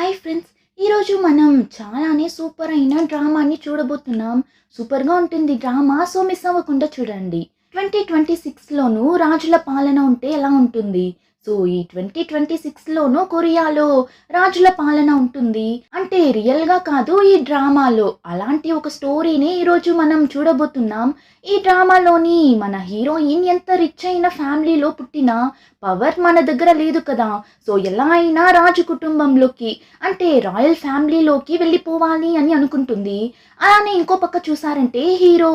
Hi friends! ఈరోజు మనం చాలానే సూపర్ అయిన డ్రామాని చూడబోతున్నాం. సూపర్‌గా ఉంటుంది డ్రామా. సో, మిస్ అవ్వకుండా చూడండి. 2026లోనూ రాజుల పాలన ఉంటే ఎలా ఉంటుంది? సో, ఈ 2026లోనూ కొరియాలో రాజుల పాలన ఉంటుంది. అంటే రియల్‌గా కాదు, ఈ డ్రామాలో. అలాంటి ఒక స్టోరీని ఈరోజు మనం చూడబోతున్నాం. ఈ డ్రామాలోని మన హీరోయిన్ ఎంత రిచ్ అయిన ఫ్యామిలీలో పుట్టినా పవర్ మన దగ్గర లేదు కదా! సో, ఎలా అయినా రాజు కుటుంబంలోకి అంటే రాయల్ ఫ్యామిలీలోకి వెళ్ళిపోవాలి అని అనుకుంటుంది. అలానే ఇంకో పక్క చూసారంటే హీరో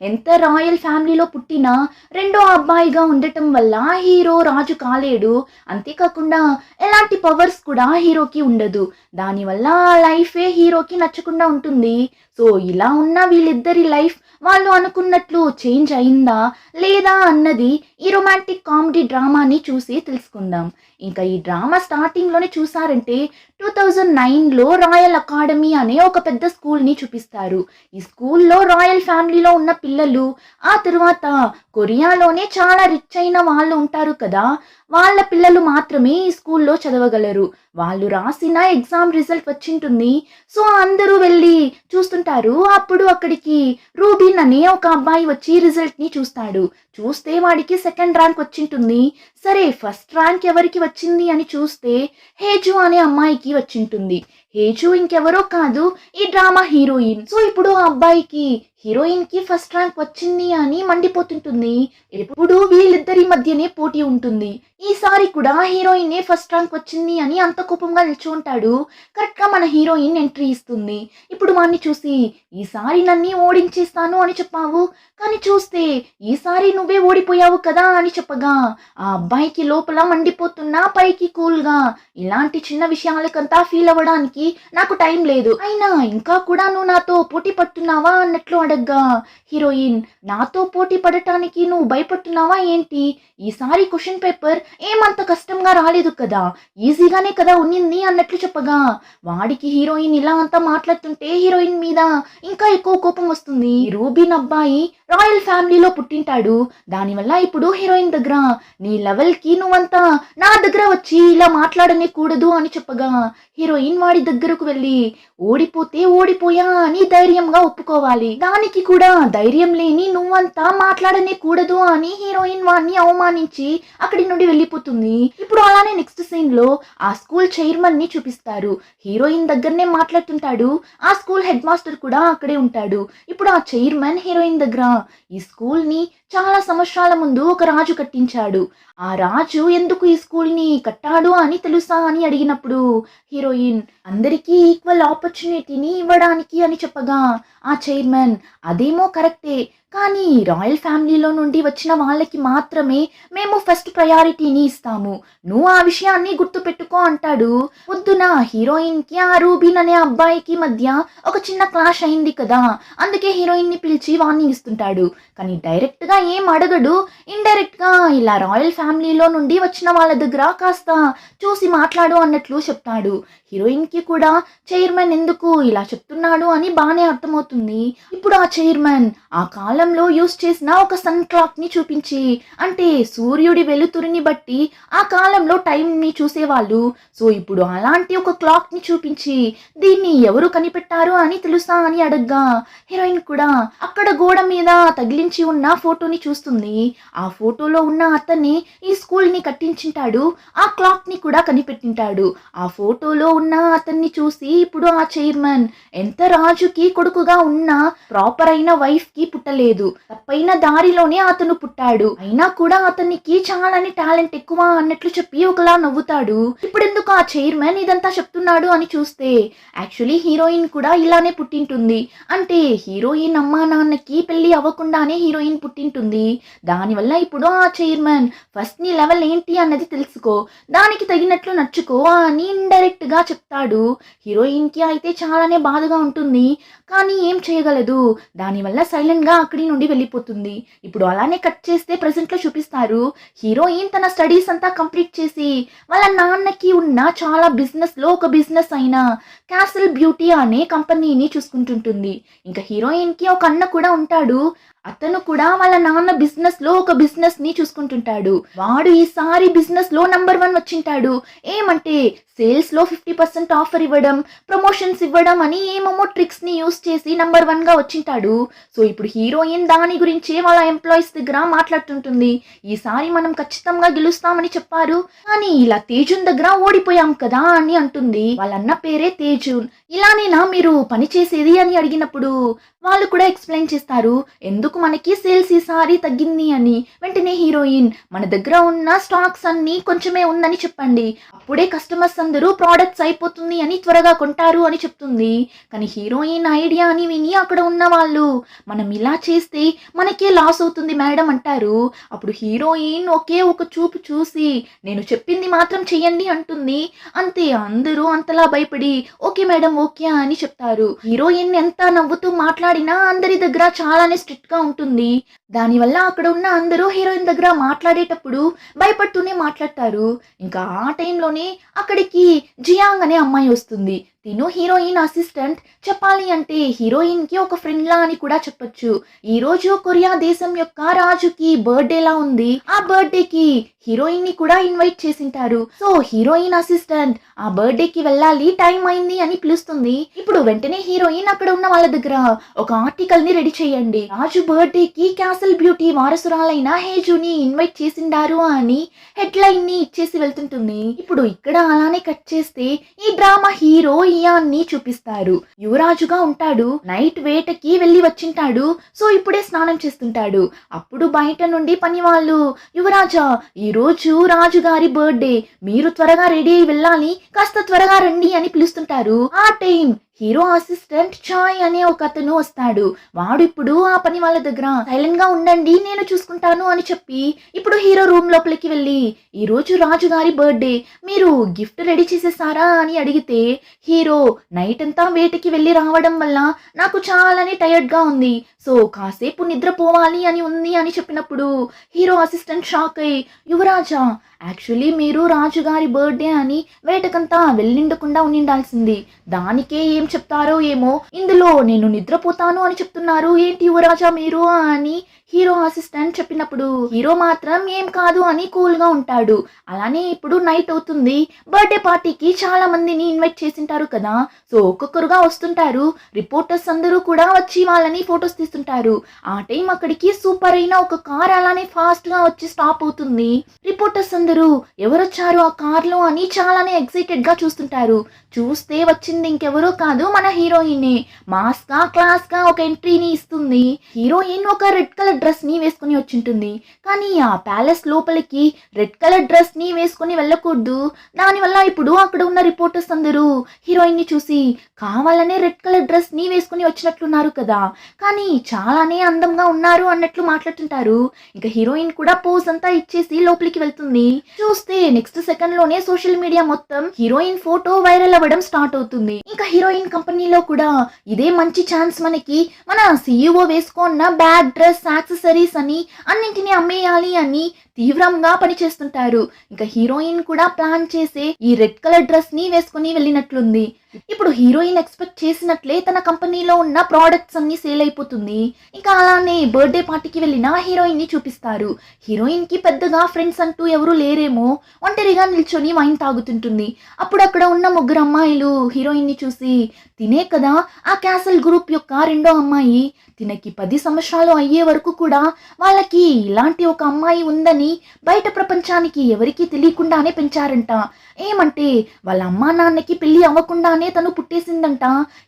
ఎంత రాయల్ ఫ్యామిలీలో పుట్టినా రెండో అబ్బాయిగా ఉండటం వల్ల హీరో రాజు కాలేడు. అంతేకాకుండా ఎలాంటి పవర్స్ కూడా హీరోకి ఉండదు. దానివల్ల లైఫే హీరోకి నచ్చకుండా ఉంటుంది. సో, ఇలా ఉన్న వీళ్ళిద్దరి లైఫ్ వాళ్ళు అనుకున్నట్లు చేంజ్ అయిందా లేదా అన్నది ఈ రొమాంటిక్ కామెడీ డ్రామాని చూసి తెలుసుకుందాం. ఇంకా ఈ డ్రామా స్టార్టింగ్లోనే చూసారంటే 2009లో రాయల్ అకాడమీ అనే ఒక పెద్ద స్కూల్ని చూపిస్తారు. ఈ స్కూల్లో రాయల్ ఫ్యామిలీలో ఉన్న పిల్లలు, ఆ తర్వాత కొరియాలోనే చాలా రిచ్ అయిన వాళ్ళు ఉంటారు కదా, వాళ్ళ పిల్లలు మాత్రమే ఈ స్కూల్లో చదవగలరు. వాళ్ళు రాసిన ఎగ్జామ్ రిజల్ట్ వచ్చింటుంది. సో, అందరూ వెళ్ళి చూస్తుంటారు. అప్పుడు అక్కడికి రూబిన్ అనే ఒక అబ్బాయి వచ్చి రిజల్ట్ని చూస్తాడు. చూస్తే వాడికి సెకండ్ ర్యాంక్ వచ్చింటుంది. సరే, ఫస్ట్ ర్యాంక్ ఎవరికి వచ్చింది అని చూస్తే హేజు అనే అమ్మాయికి వచ్చింటుంది. హేజు ఇంకెవరో కాదు, ఈ డ్రామా హీరోయిన్. సో, ఇప్పుడు ఆ అబ్బాయికి హీరోయిన్కి ఫస్ట్ ర్యాంక్ వచ్చింది అని మండిపోతుంటుంది. ఎప్పుడు వీళ్ళిద్దరి మధ్యనే పోటీ ఉంటుంది. ఈసారి కూడా హీరోయినే ఫస్ట్ ర్యాంక్ వచ్చింది అని అంత కోపంగా నిల్చుంటాడు. కరెక్ట్గా మన హీరోయిన్ ఎంట్రీ ఇస్తుంది. ఇప్పుడు వాడిని చూసి, ఈసారి నన్ను ఓడించేస్తాను అని చెప్పావు, కానీ చూస్తే ఈసారి నువ్వే ఓడిపోయావు కదా అని చెప్పగా ఆ అబ్బాయికి లోపల మండిపోతున్నా పైకి కూల్గా, ఇలాంటి చిన్న విషయాలకంతా ఫీల్ అవ్వడానికి నాకు టైం లేదు, అయినా ఇంకా కూడా నువ్వు నాతో పోటీ పడుతున్నావా అన్నట్లు అడగ్గా హీరోయిన్, నాతో పోటీ పడటానికి నువ్వు భయపడుతున్నావా ఏంటి? ఈసారి క్వశ్చన్ పేపర్ ఏమంత కష్టంగా రాలేదు కదా, ఈజీగానే కదా ఉన్నింది అన్నట్లు చెప్పగా వాడికి హీరోయిన్ ఇలా అంతా మాట్లాడుతుంటే హీరోయిన్ మీద ఇంకా ఎక్కువ కోపం వస్తుంది. రూబిన్ అబ్బాయి రాయల్ ఫ్యామిలీలో పుట్టింటాడు. దానివల్ల ఇప్పుడు హీరోయిన్ దగ్గర, నీ లెవెల్కి నువ్వంతా నా దగ్గర వచ్చి ఇలా మాట్లాడనే కూడదు అని చెప్పగా హీరోయిన్ వాడి దగ్గరకు వెళ్ళి, ఓడిపోతే ఓడిపోయా అని ధైర్యంగా ఒప్పుకోవాలి, దానికి కూడా ధైర్యం లేని నువ్వంతా మాట్లాడనే కూడదు అని హీరోయిన్ వాడిని అవమానించి అక్కడి నుండి వెళ్ళిపోతుంది. ఇప్పుడు అలానే నెక్స్ట్ సీన్ లో ఆ స్కూల్ చైర్మన్ ని చూపిస్తారు. హీరోయిన్ దగ్గరనే మాట్లాడుతుంటాడు. ఆ స్కూల్ హెడ్ మాస్టర్ కూడా అక్కడే ఉంటాడు. ఇప్పుడు ఆ చైర్మన్ హీరోయిన్ దగ్గర, ఈ స్కూల్ ని చాలా సంవత్సరాల ముందు ఒక రాజు కట్టించాడు. ఆ రాజు ఎందుకు ఈ స్కూల్ ని కట్టాడు అని తెలుసా అని అడిగినప్పుడు హీరోయిన్, అందరికీ ఈక్వల్ ఆపర్చునిటీని ఇవ్వడానికి అని చెప్పగా ఆ చైర్మన్, అదేమో కరెక్టే, కానీ రాయల్ ఫ్యామిలీలో నుండి వచ్చిన వాళ్ళకి మాత్రమే మేము ఫస్ట్ ప్రయారిటీని ఇస్తాము, నువ్వు ఆ విషయాన్ని గుర్తు పెట్టుకో అంటాడు. పొద్దున హీరోయిన్కి ఆ రూబిన్ అనే అబ్బాయికి మధ్య ఒక చిన్న క్లాష్ అయింది కదా, అందుకే హీరోయిన్ని పిలిచి వార్నింగ్ ఇస్తుంటాడు. కానీ డైరెక్ట్గా ఏం అడగడు, ఇండైరెక్ట్గా ఇలా రాయల్ ఫ్యామిలీలో నుండి వచ్చిన వాళ్ళ దగ్గర కాస్త చూసి మాట్లాడు అన్నట్లు చెప్తాడు. హీరోయిన్కి కూడా చైర్మన్ ఎందుకు ఇలా చెప్తున్నాడు అని బాగానే అర్థమవుతుంది. ఇప్పుడు ఆ చైర్మన్ ఆ కాలంలో యూస్ చేసిన ఒక సన్ క్లాక్ ని చూపించి, అంటే సూర్యుడి వెలుతురిని బట్టి ఆ కాలంలో టైం ని చూసేవాళ్ళు. సో, ఇప్పుడు అలాంటి ఒక క్లాక్ ని చూపించి, దీన్ని ఎవరు కనిపెట్టారు అని తెలుసా అని అడగ్గా హీరోయిన్ కూడా అక్కడ గోడ మీద తగిలించి ఉన్న ఫోటోని చూస్తుంది. ఆ ఫోటోలో ఉన్న అతన్ని ఈ స్కూల్ ని కట్టించింటాడు. ఆ క్లాక్ ని కూడా కనిపెట్టింటాడు. ఆ ఫోటోలో ఉన్న అతన్ని చూసి ఇప్పుడు ఆ చైర్మన్, ఎంత రాజుకి కొడుకుగా ఉన్నా ప్రాపర్ అయిన వైఫ్ కి పుట్టలేదు, తప్పైన దారిలోనే అతను పుట్టాడు, అయినా కూడా అతనికి చాలానే టాలెంట్ ఎక్కువ అన్నట్లు చెప్పి ఒకలా నవ్వుతాడు. ఇప్పుడు ఎందుకు ఆ చైర్మన్ ఇదంతా చెప్తున్నాడు అని చూస్తే యాక్చువల్లీ హీరోయిన్ కూడా ఇలానే పుట్టింటుంది. అంటే హీరోయిన్ అమ్మా నాన్నకి పెళ్లి అవ్వకుండానే హీరోయిన్ పుట్టింటుంది. దానివల్ల ఇప్పుడు ఆ చైర్మన్, ఫస్ట్ నీ లెవెల్ ఏంటి అన్నది తెలుసుకో, దానికి తగినట్లు నచ్చుకో అని ఇండైరెక్ట్ గా చెప్తాడు. హీరోయిన్ కి అయితే చాలానే బాధగా ఉంటుంది, కానీ ఏం చేయగలదు. దానివల్ల సైలెంట్ గా అక్కడి నుండి వెళ్ళిపోతుంది. ఇప్పుడు అలానే కట్ చేస్తే ప్రెసెంట్ లో చూపిస్తారు. హీరోయిన్ తన స్టడీస్ అంతా కంప్లీట్ చేసి వాళ్ళ నాన్నకి ఉన్న చాలా బిజినెస్ లో ఒక బిజినెస్ అయిన క్యాసిల్ బ్యూటీ అనే కంపెనీని చూసుకుంటుంటుంది. ఇంకా హీరోయిన్ కి ఒక అన్న కూడా ఉంటాడు. అతను కూడా వాళ్ళ నాన్న బిజినెస్ లో ఒక బిజినెస్ ని చూసుకుంటుంటాడు. వాడు ఈసారి బిజినెస్ లో నంబర్ 1 వచ్చింటాడు. ఏమంటే సేల్స్ లో 50% ఆఫర్ ఇవ్వడం, ప్రమోషన్స్ ఇవ్వడం అని ఏమేమో ట్రిక్స్ ని యూస్ చేసి నంబర్ 1 గా వచ్చింటాడు. సో ఇప్పుడు హీరోయిన్ దాని గురించి వాళ్ళ ఎంప్లాయీస్ దగ్గర మాట్లాడుతుంటుంది. ఈసారి మనం ఖచ్చితంగా గెలుస్తామని చెప్పారు, కానీ ఇలా తేజున్ దగ్గర ఓడిపోయాం కదా అని అంటుంది. వాళ్ళన్న పేరే తేజున్. ఇలానేనా మీరు పని చేసేది అని అడిగినప్పుడు వాళ్ళు కూడా ఎక్స్ప్లెయిన్ చేస్తారు ఎందుకు మనకి సేల్స్ ఈసారి తగ్గింది అని. వెంటనే హీరోయిన్, మన దగ్గర ఉన్న స్టాక్స్ అన్ని కొంచెమే ఉందని చెప్పండి, అప్పుడే కస్టమర్స్ అందరూ ప్రోడక్ట్స్ అయిపోతుంది అని త్వరగా కొంటారు అని చెప్తుంది. కానీ హీరోయిన్ ఐడియా అని విని అక్కడ ఉన్న వాళ్ళు, మనం ఇలా చేస్తే మనకే లాస్ అవుతుంది మేడం అంటారు. అప్పుడు హీరోయిన్ ఒకే ఒక చూపు చూసి, నేను చెప్పింది మాత్రం చెయ్యండి అంటుంది. అంతే, అందరూ అంతలా భయపడి ఓకే మేడం ఓకే అని చెప్తారు. హీరోయిన్ ఎంత నవ్వుతూ మాట్లాడినా అందరి దగ్గర చాలానే స్ట్రిక్ట్ గా ఉంటుంది. దానివల్ల అక్కడ ఉన్న అందరూ హీరోయిన్ దగ్గర మాట్లాడేటప్పుడు భయపడుతూనే మాట్లాడతారు. ఇంకా ఆ టైంలోనే అక్కడికి జియాంగ్ అనే అమ్మాయి వస్తుంది. తిను హీరోయిన్ అసిస్టెంట్. చెప్పాలి అంటే హీరోయిన్ కి ఒక ఫ్రెండ్ లా అని కూడా చెప్పొచ్చు. ఈ రోజు కొరియా దేశం యొక్క రాజుకి బర్త్డే లా ఉంది. ఆ బర్త్డే కి హీరోయిన్ ని కూడా ఇన్వైట్ చేసింటారు. సో హీరోయిన్ అసిస్టెంట్ ఆ బర్త్డే కి వెళ్ళాలి, టైం అయింది అని పిలుస్తుంది. ఇప్పుడు వెంటనే హీరోయిన్ అక్కడ ఉన్న వాళ్ళ దగ్గర ఒక ఆర్టికల్ ని రెడీ చేయండి, రాజు బర్త్డే కి క్యాసల్ బ్యూటీ వారసురాలైన హేజుని ఇన్వైట్ చేసిండారు అని హెడ్లైన్ ని ఇచ్చేసి వెళ్తుంటుంది. ఇప్పుడు ఇక్కడ అలానే కట్ చేస్తే ఈ డ్రామా హీరో ఇయాన్ని చూపిస్తారు. యువరాజుగా ఉంటాడు, నైట్ వేటకి వెళ్ళి వచ్చింటాడు. సో ఇప్పుడే స్నానం చేస్తుంటాడు. అప్పుడు బయట నుండి పని వాళ్ళు, యువరాజా ఈ రోజు రాజుగారి బర్త్డే, మీరు త్వరగా రెడీ అయి వెళ్ళాలి, కాస్త త్వరగా రండి అని పిలుస్తుంటారు. ఆ టైం హీరో అసిస్టెంట్ చాయ్ అనే ఒక అతను వస్తాడు. వాడు ఇప్పుడు ఆ పని వాళ్ళ దగ్గర సైలెంట్ గా ఉండండి నేను చూసుకుంటాను అని చెప్పి ఇప్పుడు హీరో రూమ్ లోపలికి వెళ్ళి, ఈ రోజు రాజుగారి బర్త్డే, మీరు గిఫ్ట్ రెడీ చేసేసారా అని అడిగితే హీరో, నైట్ అంతా వేటకి వెళ్ళి రావడం వల్ల నాకు చాలానే టైర్డ్ గా ఉంది, సో కాసేపు నిద్రపోవాలి అని ఉంది అని చెప్పినప్పుడు హీరో అసిస్టెంట్ షాక్ అయ్యి, యువరాజా యాక్చువల్లీ మీరు రాజుగారి బర్త్డే అని వేటకంతా వెళ్ళిండకుండా ఉండాల్సింది, దానికే ఏం చెప్తారో ఏమో, ఇందులో నేను నిద్రపోతాను అని చెప్తున్నారు ఏంటి యువరాజా మీరు అని హీరో అసిస్టెంట్ చెప్పినప్పుడు హీరో మాత్రం ఏం కాదు అని కూల్ గా ఉంటాడు. అలానే ఇప్పుడు నైట్ అవుతుంది. బర్త్డే పార్టీకి చాలా మందిని ఇన్వైట్ చేసింటారు కదా, సో ఒక్కొక్కరుగా వస్తుంటారు. రిపోర్టర్స్ అందరూ కూడా వచ్చి వాళ్ళని ఫొటోస్ తీస్తుంటారు. ఆ టైం అక్కడికి సూపర్ అయిన ఒక కార్ అలానే ఫాస్ట్ గా వచ్చి స్టాప్ అవుతుంది. రిపోర్టర్స్ అందరూ ఎవరొచ్చారు ఆ కార్ లో అని చాలానే ఎక్సైటెడ్ గా చూస్తుంటారు. చూస్తే వచ్చింది ఇంకెవరో కాదు, మన హీరోయిన్. మాస్ గా క్లాస్ గా ఒక ఎంట్రీని ఇస్తుంది. హీరోయిన్ ఒక రెడ్ కలర్ డ్రెస్ ని వేసుకుని వచ్చింటుంది. కానీ ఆ ప్యాలెస్ లోపలికి రెడ్ కలర్ డ్రెస్ ని వేసుకుని వెళ్ళకూడదు. దానివల్ల ఇప్పుడు అక్కడ ఉన్న రిపోర్టర్స్ అందరూ హీరోయిన్ ని చూసి, కావాలనే రెడ్ కలర్ డ్రెస్ ని వేసుకుని వచ్చినట్లున్నారు కదా, కానీ చాలానే అందంగా ఉన్నారు అన్నట్లు మాట్లాడుతుంటారు. ఇంకా హీరోయిన్ కూడా పోజ్ అంతా ఇచ్చేసి లోపలికి వెళ్తుంది. చూస్తే నెక్స్ట్ సెకండ్ లోనే సోషల్ మీడియా మొత్తం హీరోయిన్ ఫోటో వైరల్ అవ్వడం స్టార్ట్ అవుతుంది. ఇంకా హీరోయిన్ కంపెనీలో కూడా ఇదే మంచి ఛాన్స్ మనకి, మన CEO వేసుకున్న బ్యాగ్, డ్రెస్, యాక్సెసరీస్ అని అన్నింటినీ అమ్మేయాలి అని తీవ్రంగా పనిచేస్తుంటారు. ఇంకా హీరోయిన్ కూడా ప్లాన్ చేసే ఈ రెడ్ కలర్ డ్రెస్ ని వేసుకుని వెళ్ళినట్లుంది. ఇప్పుడు హీరోయిన్ ఎక్స్పెక్ట్ చేసినట్లే తన కంపెనీలో ఉన్న ప్రోడక్ట్స్ అన్ని సేల్ అయిపోతుంది. ఇంకా అలానే బర్త్డే పార్టీకి వెళ్ళిన హీరోయిన్ ని చూపిస్తారు. హీరోయిన్ కి పెద్దగా ఫ్రెండ్స్ అంటూ ఎవరు లేరేమో, ఒంటరిగా నిల్చొని వైన్ తాగుతుంటుంది. అప్పుడు అక్కడ ఉన్న ముగ్గురు అమ్మాయిలు హీరోయిన్ ని చూసి, తినే కదా ఆ క్యాసల్ గ్రూప్ యొక్క రెండో అమ్మాయి, తినకి 10 సంవత్సరాలు అయ్యే వరకు కూడా వాళ్ళకి ఇలాంటి ఒక అమ్మాయి ఉందని బయట ప్రపంచానికి ఎవరికీ తెలియకుండానే పెంచారంట. ఏమంటే వాళ్ళ అమ్మా నాన్నకి పెళ్లి అవ్వకుండానే తను పుట్టేసిందంట.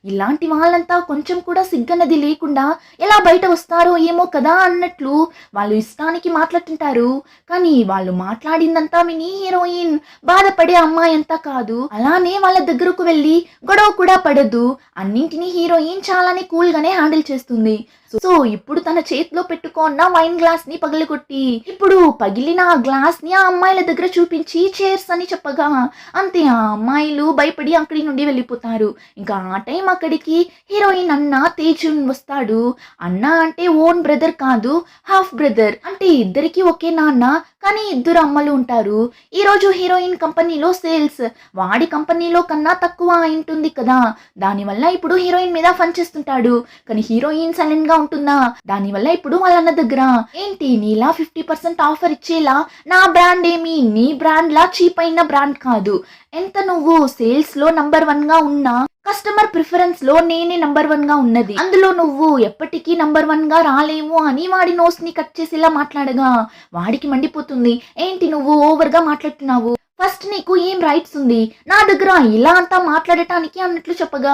ఇలాంటి వాళ్ళంతా కొంచెం కూడా సిగ్గన్నది లేకుండా ఎలా బయట వస్తారో ఏమో కదా అన్నట్లు వాళ్ళు ఇష్టానికి మాట్లాడుతుంటారు. కానీ వాళ్ళు మాట్లాడిందంతా విని హీరోయిన్ బాధపడే అమ్మాయి అంతా కాదు. అలానే వాళ్ళ దగ్గరకు వెళ్ళి గొడవ కూడా పడదు. అన్నింటినీ హీరోయిన్ చాలానే కూల్ గానే హ్యాండిల్ చేస్తుంది. సో ఇప్పుడు తన చేతిలో పెట్టుకున్న వైన్ గ్లాస్ ని పగలగొట్టి ఇప్పుడు పగిలిన ఆ గ్లాస్ని ఆ అమ్మాయిల దగ్గర చూపించి చేర్స్ అని చెప్పగా అంతే ఆ అమ్మాయిలు భయపడి అక్కడి నుండి వెళ్ళిపోతారు. ఇంకా ఆ టైం అక్కడికి హీరోయిన్ అన్న తేజున్ వస్తాడు. అన్న అంటే ఓన్ బ్రదర్ కాదు, హాఫ్ బ్రదర్. అంటే ఇద్దరికి ఒకే నాన్న, కానీ ఇద్దరు అమ్మలు ఉంటారు. ఈరోజు హీరోయిన్ కంపెనీలో సేల్స్ వాడి కంపెనీలో కన్నా తక్కువ అయింటుంది కదా, దానివల్ల ఇప్పుడు హీరోయిన్ మీద ఫన్ చేస్తుంటాడు. కానీ హీరోయిన్ సైలెంట్ గా ఉంటుందా, దానివల్ల ఇప్పుడు వాళ్ళ అన్న దగ్గర ఏంటి నీలా 50% ఆఫర్ ఇచ్చేలా నా బ్రాండ్ ఏమి నీ బ్రాండ్ లా చీప్ అయిన బ్రాండ్ కాదు, ఎంత నువ్వు సేల్స్ లో నంబర్ 1 గా ఉన్నా కస్టమర్ ప్రిఫరెన్స్ లో నేనే నంబర్ 1 గా ఉన్నది, అందులో నువ్వు ఎప్పటికీ నంబర్ 1 గా రాలేవు అని వాడి నోస్ ని కట్ చేసేలా మాట్లాడగా వాడికి మండిపోతుంది. ఏంటి నువ్వు ఓవర్ గా మాట్లాడుతున్నావు, ఫస్ట్ నీకు ఏం రైట్స్ ఉంది నా దగ్గర ఇలా అంతా మాట్లాడటానికి అన్నట్లు చెప్పగా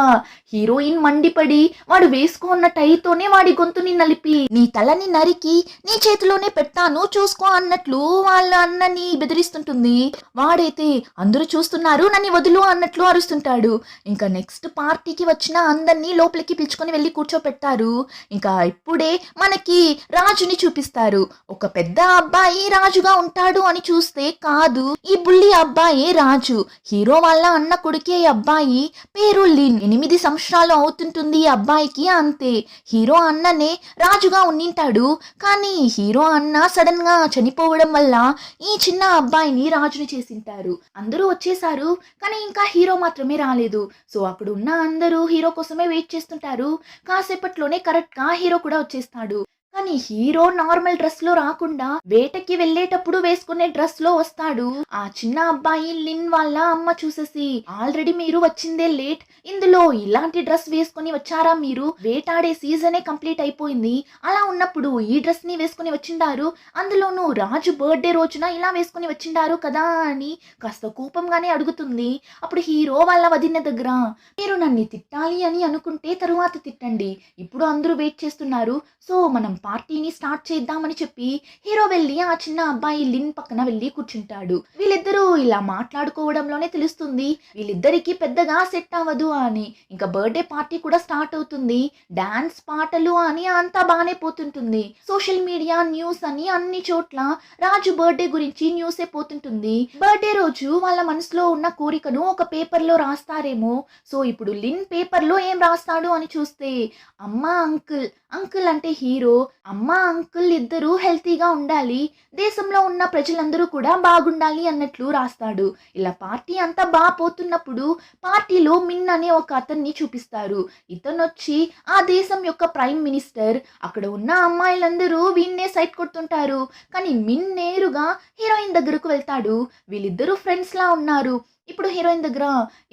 హీరోయిన్ మండిపడి వాడు వేసుకున్న టైతోనే వాడి గొంతుని నలిపి నీ తలని నరికి నీ చేతిలోనే పెడతాను చూసుకో అన్నట్లు వాళ్ళ అన్నని బెదిరిస్తుంటుంది. వాడైతే అందరూ చూస్తున్నారు నన్ను వదులు అన్నట్లు అరుస్తుంటాడు. ఇంకా నెక్స్ట్ పార్టీకి వచ్చిన అందరినీ లోపలికి పిలుచుకొని వెళ్ళి కూర్చోపెట్టారు. ఇంకా ఇప్పుడే మనకి రాజుని చూపిస్తారు. ఒక పెద్ద అబ్బాయి రాజుగా ఉంటాడు అని చూస్తే కాదు, ఈ బుల్లి అబ్బాయే రాజు. హీరో వాళ్ళ అన్న కొడుకే అబ్బాయి, పేరు లిన్. 8 సంవత్సరాలు అవుతుంటుంది ఈ అబ్బాయికి, అంతే. హీరో అన్ననే రాజుగా ఉండింటాడు, కానీ హీరో అన్న సడన్ గా చనిపోవడం వల్ల ఈ చిన్న అబ్బాయిని రాజుని చేసింటారు. అందరూ వచ్చేసారు, కానీ ఇంకా హీరో మాత్రమే రాలేదు. సో అక్కడ ఉన్న అందరూ హీరో కోసమే వెయిట్ చేస్తుంటారు. కాసేపట్లోనే కరెక్ట్ గా హీరో కూడా వచ్చేస్తాడు. కానీ హీరో నార్మల్ డ్రెస్ లో రాకుండా వేటకి వెళ్ళేటప్పుడు వేసుకునే డ్రెస్ లో వస్తాడు. ఆ చిన్న అబ్బాయి లిన్ వాళ్ళ అమ్మ చూసేసి ఆల్రెడీ మీరు వచ్చిందే లేట్, ఇందులో ఇలాంటి డ్రెస్ వేసుకుని వచ్చారా, మీరు వేటాడే సీజనే కంప్లీట్ అయిపోయింది, అలా ఉన్నప్పుడు ఈ డ్రెస్ ని వేసుకుని వచ్చిండారు, అందులోనూ రాజు బర్త్డే రోజున ఇలా వేసుకుని వచ్చిండారు కదా అని కాస్త కోపంగానే అడుగుతుంది. అప్పుడు హీరో వాళ్ళ వదిన దగ్గర మీరు నన్ను తిట్టాలి అని అనుకుంటే తరువాత తిట్టండి, ఇప్పుడు అందరూ వెయిట్ చేస్తున్నారు, సో మనం పార్టీని స్టార్ట్ చేద్దామని చెప్పి హీరో వెళ్ళి ఆ చిన్న అబ్బాయి లిన్ పక్కన వెళ్ళి కూర్చుంటాడు. వీళ్ళిద్దరూ ఇలా మాట్లాడుకోవడంలోనే తెలుస్తుంది వీళ్ళిద్దరికి పెద్దగా సెట్ అవ్వదు అని. ఇంకా బర్త్డే పార్టీ కూడా స్టార్ట్ అవుతుంది, డాన్స్ పాటలు అని అంతా బాగానే పోతుంటుంది. సోషల్ మీడియా న్యూస్ అని అన్ని చోట్ల రాజు బర్త్డే గురించి న్యూసే పోతుంటుంది. బర్త్డే రోజు వాళ్ళ మనసులో ఉన్న కోరికను ఒక పేపర్ లో రాస్తారేమో. సో ఇప్పుడు లిన్ పేపర్ లో ఏం రాస్తాడు అని చూస్తే అమ్మ అంకుల్, అంకుల్ అంటే హీరో, అమ్మ అంకుల్ ఇద్దరు హెల్తీగా ఉండాలి, దేశంలో ఉన్న ప్రజలందరూ కూడా బాగుండాలి అన్నట్లు రాస్తాడు. ఇలా పార్టీ అంతా బాగా పోతున్నప్పుడు పార్టీలో మిన్ అనే ఒక అతన్ని చూపిస్తారు. ఇతనొచ్చి ఆ దేశం యొక్క ప్రైమ్ మినిస్టర్. అక్కడ ఉన్న అమ్మాయిలందరూ వీన్నే సైట్ కొడుతుంటారు, కానీ మిన్ నేరుగా హీరోయిన్ దగ్గరకు వెళ్తాడు. వీళ్ళిద్దరూ ఫ్రెండ్స్ లా ఉన్నారు. ఇప్పుడు హీరోయిన్ దగ్గర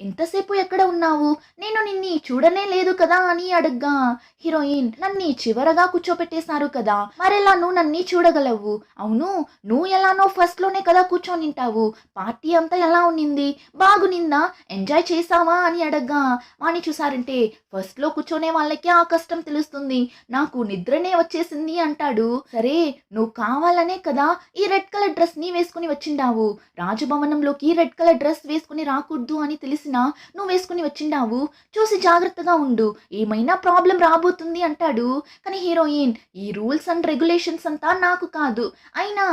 ఎంతసేపు ఎక్కడ ఉన్నావు, నేను నిన్ని చూడనే లేదు కదా అని అడగ్గా హీరోయిన్ నన్ని చివరగా కూర్చోపెట్టేశారు కదా, మరెలా నువ్వు నన్ని చూడగలవు, అవును నువ్వు ఎలానో ఫస్ట్ లోనే కదా కూర్చొనింటావు, పార్టీ అంతా ఎలా ఉన్నింది, బాగునిందా, ఎంజాయ్ చేసావా అని అడగ్గా వాణ్ణి చూసారంటే ఫస్ట్ లో కూర్చొనే వాళ్ళకి ఆ కష్టం తెలుస్తుంది, నాకు నిద్రనే వచ్చేసింది అంటాడు. సరే నువ్వు కావాలనే కదా ఈ రెడ్ కలర్ డ్రెస్ ని వేసుకుని వచ్చిండావు, రాజభవనంలోకి రెడ్ కలర్ డ్రెస్ వేసుకుని రాకూడదు అని తెలిసినా నువ్వు వేసుకుని వచ్చిండావు, చూసి జాగ్రత్తగా ఉండు, ఏమైనా ప్రాబ్లం రాబోతుంది అంటాడు. కానీ హీరోయిన్ ఈ రూల్స్ అండ్ రెగ్యులేషన్స్ అంతా నాకు కాదు, అయినా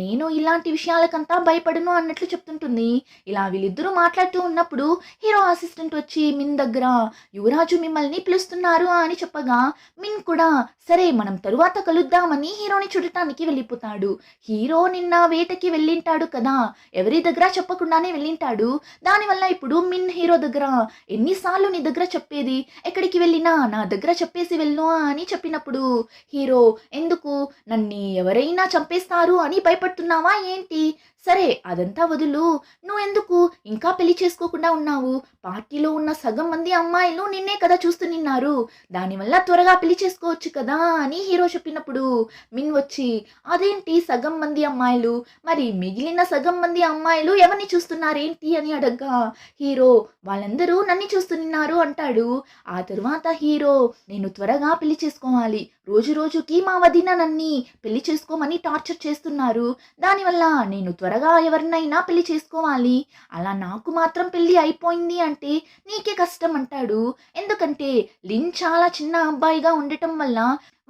నేను ఇలాంటి విషయాలకంతా భయపడను అన్నట్లు చెప్తుంటుంది. ఇలా వీళ్ళిద్దరూ మాట్లాడుతూ ఉన్నప్పుడు హీరో అసిస్టెంట్ వచ్చి మిన్ దగ్గర యువరాజు మిమ్మల్ని పిలుస్తున్నారు అని చెప్పగా మిన్ కూడా సరే మనం తరువాత కలుద్దామని హీరోని చూడటానికి వెళ్ళిపోతాడు. హీరో నిన్న వేటకి వెళ్ళింటాడు కదా, ఎవరి దగ్గర చెప్పకుండానే వెళ్ళింటాడు. దానివల్ల ఇప్పుడు మిన్ హీరో దగ్గర ఎన్నిసార్లు నీ దగ్గర చెప్పేది, ఎక్కడికి వెళ్ళినా నా దగ్గర చెప్పేసి వెళ్ళు అని చెప్పినప్పుడు హీరో ఎందుకు నన్ను ఎవరైనా చంపేస్తారు అని భయపడుతున్నావా ఏంటి, సరే అదంతా వదులు, నువ్వెందుకు ఇంకా పెళ్లి చేసుకోకుండా ఉన్నావు, పార్టీలో ఉన్న సగం మంది అమ్మాయిలు నిన్నే కదా చూస్తూ నిన్నారు, దానివల్ల త్వరగా పెళ్లి చేసుకోవచ్చు కదా అని హీరో చెప్పినప్పుడు మిన్ వచ్చి అదేంటి సగం మంది అమ్మాయిలు, మరి మిగిలిన సగం మంది అమ్మాయిలు ఎవరిని చూస్తున్నారేంటి అని అడగ్గా హీరో వాళ్ళందరూ నన్ను చూస్తున్నారు అంటాడు. ఆ తరువాత హీరో నేను త్వరగా పెళ్లి చేసుకోవాలి, రోజు రోజుకి మా వదిన నన్ని పెళ్లి చేసుకోమని టార్చర్ చేస్తున్నారు, దానివల్ల నేను త్వరగా ఎవరినైనా పెళ్లి చేసుకోవాలి, అలా నాకు మాత్రం పెళ్లి అయిపోయింది అంటే నీకే కష్టం అంటాడు. ఎందుకంటే లిన్ చాలా చిన్న అబ్బాయిగా ఉండటం వల్ల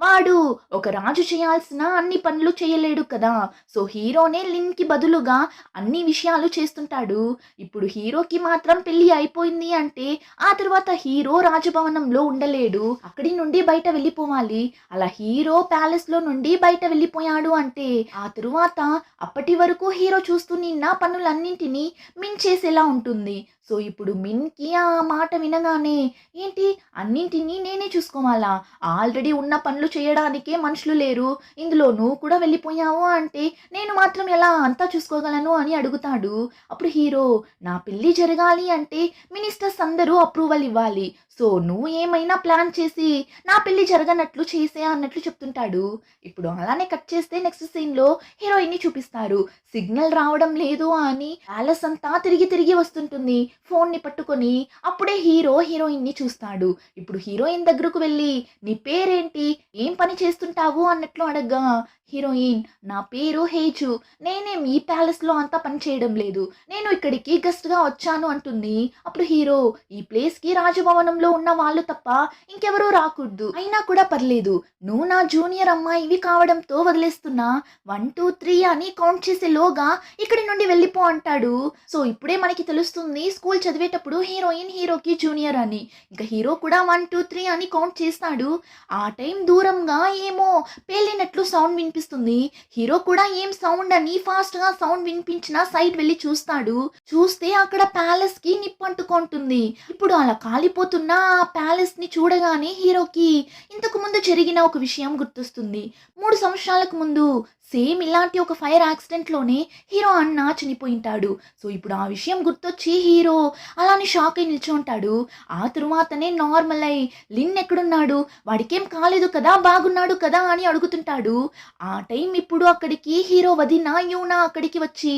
వాడు ఒక రాజు చేయాల్సిన అన్ని పనులు చేయలేడు కదా. సో హీరోనే లిన్‌కి బదులుగా అన్ని విషయాలు చేస్తుంటాడు. ఇప్పుడు హీరోకి మాత్రం పెళ్లి అయిపోయింది అంటే ఆ తర్వాత హీరో రాజభవనంలో ఉండలేడు. అక్కడి నుండి బయట వెళ్ళిపోవాలి. అలా హీరో ప్యాలెస్‌లో నుండి బయట వెళ్ళిపోయాడు అంటే ఆ తరువాత అప్పటి వరకు హీరో చూస్తున్న పనులన్నింటినీ మిన్ చేసేలా ఉంటుంది. సో ఇప్పుడు మిన్‌కి ఆ మాట వినగానే ఏంటి అన్నింటినీ నేనే చూసుకోవాలా? ఆల్రెడీ ఉన్న పనులు చేయడానికే మనుషులు లేరు. ఇందులో నువ్వు కూడా వెళ్ళిపోయావు అంటే నేను మాత్రం ఎలా అంతా చూసుకోగలను అని అడుగుతాడు. అప్పుడు హీరో నా పెళ్లి జరగాలి అంటే మినిస్టర్స్ అందరూ అప్రూవల్ ఇవ్వాలి. సో నువ్వు ఏమైనా ప్లాన్ చేసి నా పెళ్లి జరగనట్లు చేసే అన్నట్లు చెప్తుంటాడు. ఇప్పుడు అలానే కట్ చేస్తే నెక్స్ట్ సీన్‌లో హీరోయిన్‌ని చూపిస్తారు. సిగ్నల్ రావడం లేదు అని ప్యాలెస్ అంతా తిరిగి తిరిగి వస్తుంటుంది ఫోన్‌ని పట్టుకొని. అప్పుడే హీరో హీరోయిన్‌ని చూస్తాడు. ఇప్పుడు హీరోయిన్ దగ్గరకు వెళ్ళి నీ పేరేంటి? ఏం పని చేస్తుంటావు? అన్నట్లు అడగ్గా హీరోయిన్ నా పేరు హేజు. నేనేం ఈ ప్యాలెస్‌లో అంతా పని చేయడం లేదు. నేను ఇక్కడికి గెస్ట్‌గా వచ్చాను అంటుంది. అప్పుడు హీరో ఈ ప్లేస్‌కి రాజభవనంలో ఉన్న వాళ్ళు తప్ప ఇంకెవరూ రాకూడదు. అయినా కూడా పర్లేదు. నువ్వు నా జూనియర్ అమ్మాయివి కావడంతో వదిలేస్తున్నా. 1, 2, 3 అని కౌంట్ చేసేలోగా ఇక్కడి నుండి వెళ్ళిపో అంటాడు. సో ఇప్పుడే మనకి తెలుస్తుంది స్కూల్ చదివేటప్పుడు హీరోయిన్ హీరోకి జూనియర్ అని. ఇంకా హీరో కూడా 1, 2, 3 అని కౌంట్ చేస్తాడు. ఆ టైం దూరంగా ఏమో పేలినట్లు సౌండ్ వినిపిస్తుంది. హీరో కూడా ఏం సౌండ్ అని ఫాస్ట్‌గా సౌండ్ వినిపించిన సైడ్ వెళ్ళి చూస్తాడు. చూస్తే అక్కడ ప్యాలెస్‌కి నిప్పంటుకుంటుంది. ఇప్పుడు అలా కాలిపోతున్న ఆ ప్యాలెస్‌ని చూడగానే హీరోకి ఇంతకు ముందు జరిగిన ఒక విషయం గుర్తొస్తుంది. 3 సంవత్సరాలకు ముందు సేమ్ ఇలాంటి ఒక ఫైర్ యాక్సిడెంట్‌లోనే హీరో అన్న చనిపోయుంటాడు. సో ఇప్పుడు ఆ విషయం గుర్తొచ్చి హీరో అలానే షాక్ అయి నిల్చుంటాడు. ఆ తరువాతనే నార్మల్ అయి లిన్ ఎక్కడున్నాడు? వాడికేం కాలేదు కదా! బాగున్నాడు కదా! అని అడుగుతుంటాడు. ఆ టైం ఇప్పుడు అక్కడికి హీరో వదిన యూనా అక్కడికి వచ్చి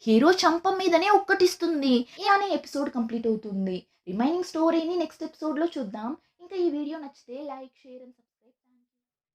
హీరో చంప మీదనే ఒక్కటిస్తుంది. ఇలానే ఎపిసోడ్ కంప్లీట్ అవుతుంది. రిమైనింగ్ స్టోరీని నెక్స్ట్ ఎపిసోడ్‌లో చూద్దాం. ఇంకా ఈ వీడియో నచ్చితే లైక్, షేర్ అండ్